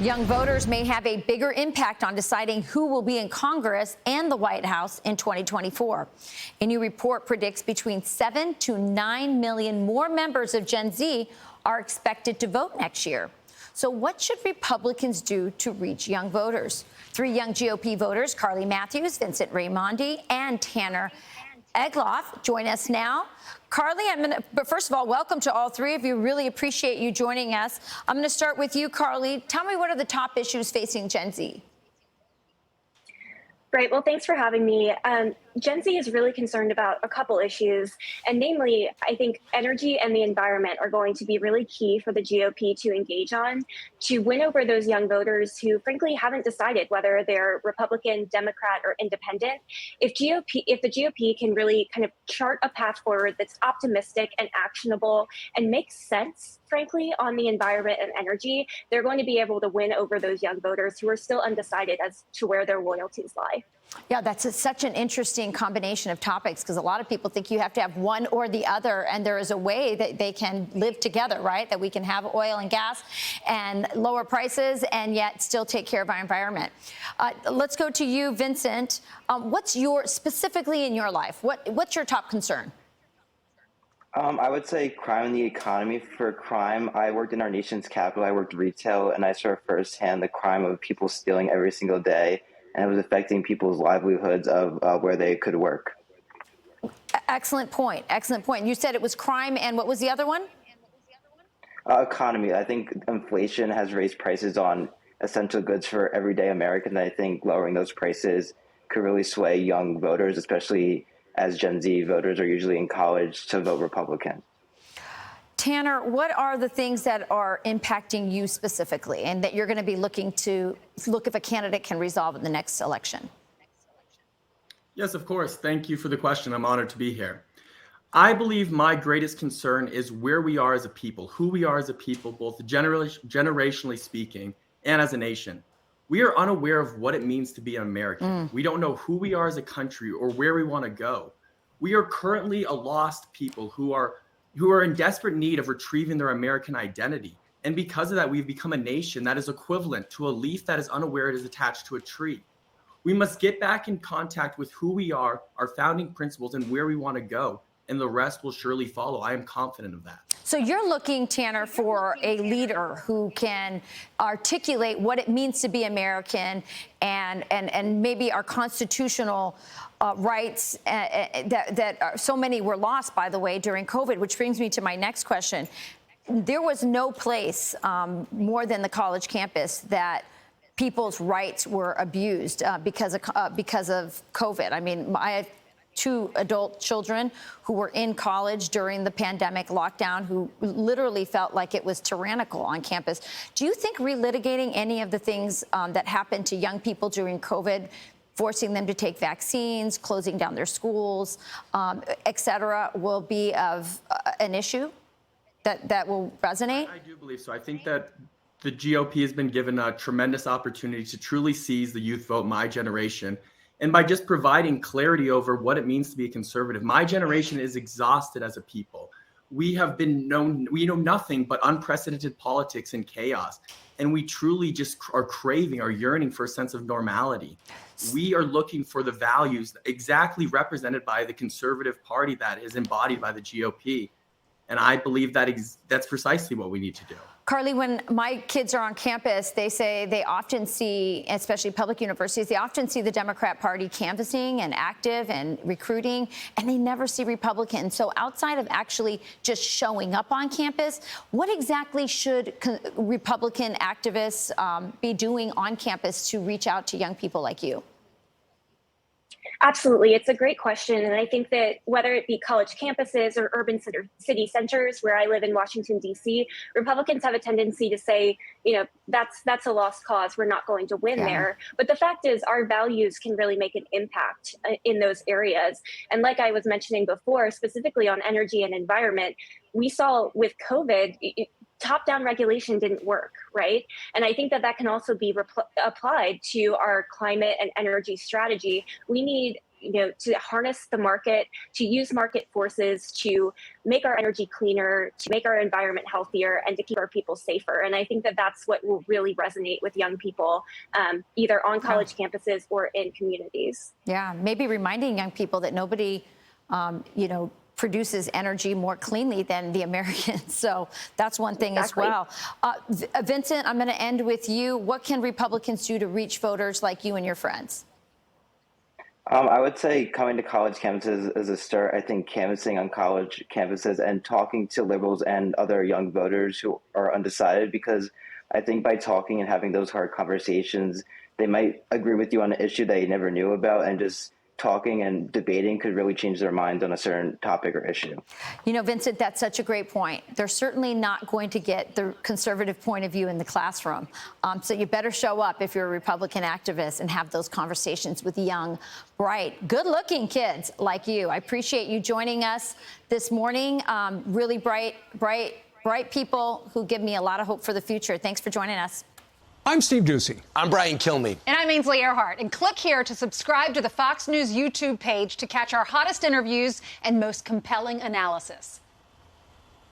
Young voters may have a bigger impact on deciding who will be in Congress and the White House in 2024. A new report predicts between 7 to 9 million more members of Gen Z are expected to vote next year. So what should Republicans do to reach young voters? Three young GOP voters, Carly Matthews, Vincent Raimondi, and Tanner Egloff, join us now. Carly, but first of all, welcome to all three of you. Really appreciate you joining us. I'm going to start with you, Carly. Tell me, what are the top issues facing Gen Z? Great. Well, thanks for having me. Gen Z is really concerned about a couple issues, and namely, I think energy and the environment are going to be really key for the GOP to engage on to win over those young voters who, frankly, haven't decided whether they're Republican, Democrat, or independent. If the GOP can really kind of chart a path forward that's optimistic and actionable and makes sense, frankly, on the environment and energy, they're going to be able to win over those young voters who are still undecided as to where their loyalties lie. Yeah, that's such an interesting combination of topics, because a lot of people think you have to have one or the other, and there is a way that they can live together, right? That we can have oil and gas and lower prices and yet still take care of our environment. Let's go to you, Vincent. What's specifically in your life, what's your top concern? I would say crime and the economy. For crime, I worked in our nation's capital. I worked retail, and I saw firsthand the crime of people stealing every single day, and it was affecting people's livelihoods of where they could work. Excellent point. Excellent point. You said it was crime, and what was the other one? Economy. I think inflation has raised prices on essential goods for everyday Americans. I think lowering those prices could really sway young voters, especially as Gen Z voters are usually in college, to vote Republican. Tanner, what are the things that are impacting you specifically and that you're going to be looking to look if a candidate can resolve in the next election? Yes, of course. Thank you for the question. I'm honored to be here. I believe my greatest concern is where we are as a people, who we are as a people, both generationally speaking and as a nation. We are unaware of what it means to be an American. We don't know who we are as a country or where we want to go. We are currently a lost people who are in desperate need of retrieving their American identity. And because of that, we've become a nation that is equivalent to a leaf that is unaware it is attached to a tree. We must get back in contact with who we are, our founding principles, and where we want to go. And the rest will surely follow. I am confident of that. So you're looking, Tanner, for a leader who can articulate what it means to be American and maybe our constitutional rights that so many were lost, by the way, during COVID, which brings me to my next question. There was no place more than the college campus that people's rights were abused because of COVID. I mean, I have two adult children who were in college during the pandemic lockdown who literally felt like it was tyrannical on campus. Do you think relitigating any of the things that happened to young people during COVID, forcing them to take vaccines, closing down their schools, et cetera, will be of an issue that will resonate? I do believe so. I think that the GOP has been given a tremendous opportunity to truly seize the youth vote, my generation. And by just providing clarity over what it means to be a conservative, my generation is exhausted as a people. We know nothing but unprecedented politics and chaos. And we truly just are yearning for a sense of normality. We are looking for the values exactly represented by the conservative party that is embodied by the GOP. And I believe that's precisely what we need to do. Carly, when my kids are on campus, they say they often see, especially public universities, they often see the Democrat Party canvassing and active and recruiting, and they never see Republicans. So outside of actually just showing up on campus, what exactly should Republican activists be doing on campus to reach out to young people like you? Absolutely. It's a great question. And I think that whether it be college campuses or urban city centers, where I live in Washington, D.C., Republicans have a tendency to say, that's a lost cause. We're not going to win there. But the fact is, our values can really make an impact in those areas. And like I was mentioning before, specifically on energy and environment, we saw with COVID, top-down regulation didn't work, right? And I think that can also be applied to our climate and energy strategy. We need to harness the market, to use market forces to make our energy cleaner, to make our environment healthier, and to keep our people safer. And I think that that's what will really resonate with young people, either on college campuses or in communities. Yeah, maybe reminding young people that nobody, produces energy more cleanly than the Americans. So that's one thing as well. Vincent, I'm going to end with you. What can Republicans do to reach voters like you and your friends? I would say coming to college campuses is a start. I think canvassing on college campuses and talking to liberals and other young voters who are undecided, because I think by talking and having those hard conversations, they might agree with you on an issue that you never knew about, and just talking and debating could really change their minds on a certain topic or issue. Vincent, that's such a great point. They're certainly not going to get the conservative point of view in the classroom. So you better show up if you're a Republican activist and have those conversations with young, bright, good-looking kids like you. I appreciate you joining us this morning. Really bright people who give me a lot of hope for the future. Thanks for joining us. I'm Steve Ducey. I'm Brian Kilmeade. And I'm Ainsley Earhart. And click here to subscribe to the Fox News YouTube page to catch our hottest interviews and most compelling analysis.